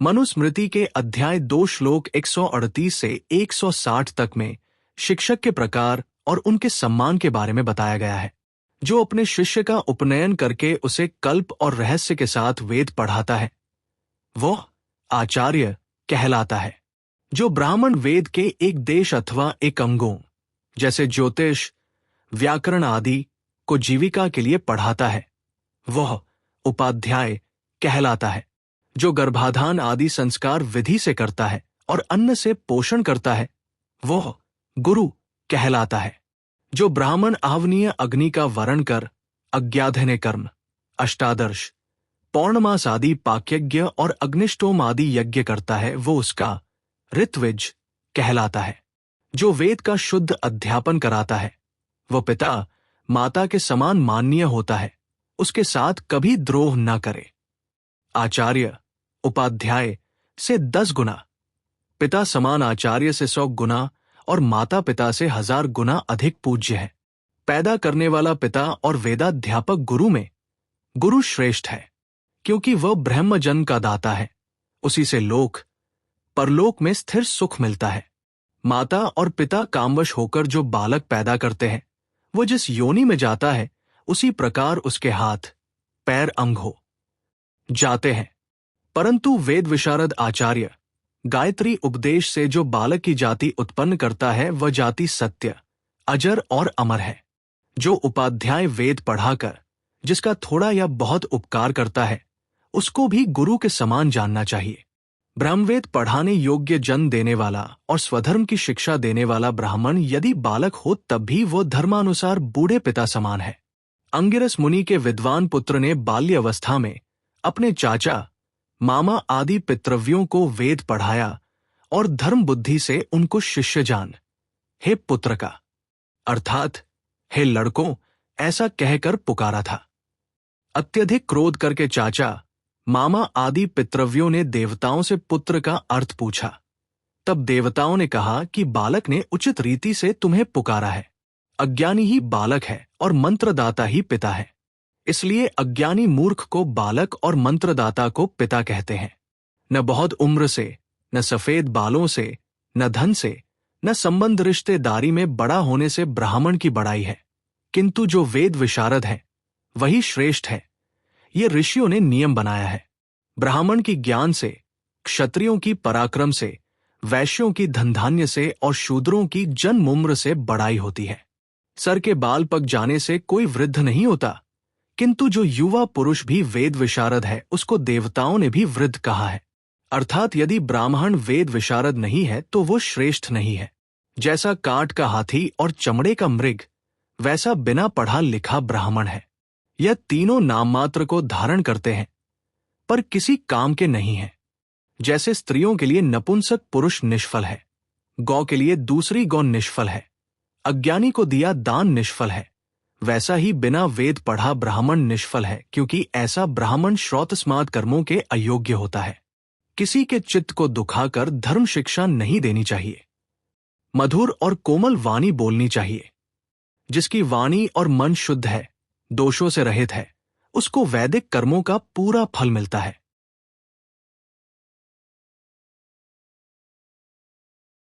मनुस्मृति के अध्याय 2 श्लोक 138 से 160 तक में शिक्षक के प्रकार और उनके सम्मान के बारे में बताया गया है। जो अपने शिष्य का उपनयन करके उसे कल्प और रहस्य के साथ वेद पढ़ाता है वो आचार्य कहलाता है। जो ब्राह्मण वेद के एक देश अथवा एक अंगों जैसे ज्योतिष, व्याकरण आदि को जीविका के लिए पढ़ाता है वह उपाध्याय कहलाता है। जो गर्भाधान आदि संस्कार विधि से करता है और अन्न से पोषण करता है वह गुरु कहलाता है। जो ब्राह्मण आवनीय अग्नि का वरण कर अज्ञाध्ययन कर्म, अष्टादर्श, पौर्णमास आदि पाक्यज्ञ और अग्निष्टोम आदि यज्ञ करता है वो उसका ऋत्विज कहलाता है। जो वेद का शुद्ध अध्यापन कराता है वह पिता माता के समान माननीय होता है, उसके साथ कभी द्रोह न करे। आचार्य उपाध्याय से 10 गुना, पिता समान आचार्य से 100 गुना और माता पिता से 1000 गुना अधिक पूज्य है। पैदा करने वाला पिता और वेदाध्यापक गुरु में गुरु श्रेष्ठ है, क्योंकि वह ब्रह्मजन्म का दाता है। उसी से लोक परलोक में स्थिर सुख मिलता है। माता और पिता कामवश होकर जो बालक पैदा करते हैं वो जिस योनि में जाता है उसी प्रकार उसके हाथ पैर अंग हो जाते हैं। परंतु वेद विशारद आचार्य गायत्री उपदेश से जो बालक की जाति उत्पन्न करता है वह जाति सत्य, अजर और अमर है। जो उपाध्याय वेद पढ़ाकर जिसका थोड़ा या बहुत उपकार करता है उसको भी गुरु के समान जानना चाहिए। ब्रह्मवेद पढ़ाने योग्य जन्म देने वाला और स्वधर्म की शिक्षा देने वाला ब्राह्मण यदि बालक हो तब भी वो धर्मानुसार बूढ़े पिता समान है। अंगिरस मुनि के विद्वान पुत्र ने बाल्यावस्था में अपने चाचा, मामा आदि पितृव्यों को वेद पढ़ाया और धर्म बुद्धि से उनको शिष्य जान, हे पुत्र का अर्थात हे लड़कों ऐसा कहकर पुकारा था। अत्यधिक क्रोध करके चाचा, मामा आदि पितृव्यों ने देवताओं से पुत्र का अर्थ पूछा। तब देवताओं ने कहा कि बालक ने उचित रीति से तुम्हें पुकारा है। अज्ञानी ही बालक है और मंत्रदाता ही पिता है, इसलिए अज्ञानी मूर्ख को बालक और मंत्रदाता को पिता कहते हैं। न बहुत उम्र से, न सफेद बालों से, न धन से, न संबंध रिश्तेदारी में बड़ा होने से ब्राह्मण की बड़ाई है, किंतु जो वेद विशारद है वही श्रेष्ठ है। ये ऋषियों ने नियम बनाया है। ब्राह्मण की ज्ञान से, क्षत्रियों की पराक्रम से, वैश्यों की धनधान्य से और शूद्रों की जन्म उम्र से बड़ाई होती है। सर के बाल पक जाने से कोई वृद्ध नहीं होता, किंतु जो युवा पुरुष भी वेद विशारद है उसको देवताओं ने भी वृद्ध कहा है। अर्थात यदि ब्राह्मण वेद विशारद नहीं है तो वो श्रेष्ठ नहीं है। जैसा काठ का हाथी और चमड़े का मृग वैसा बिना पढ़ा लिखा ब्राह्मण है। यह तीनों नाम मात्र को धारण करते हैं पर किसी काम के नहीं है। जैसे स्त्रियों के लिए नपुंसक पुरुष निष्फल है, गौ के लिए दूसरी गौ निष्फल है, अज्ञानी को दिया दान निष्फल है, वैसा ही बिना वेद पढ़ा ब्राह्मण निष्फल है, क्योंकि ऐसा ब्राह्मण श्रौतस्मात् कर्मों के अयोग्य होता है। किसी के चित्त को दुखाकर धर्म शिक्षा नहीं देनी चाहिए। मधुर और कोमल वाणी बोलनी चाहिए। जिसकी वाणी और मन शुद्ध है, दोषों से रहित है, उसको वैदिक कर्मों का पूरा फल मिलता है।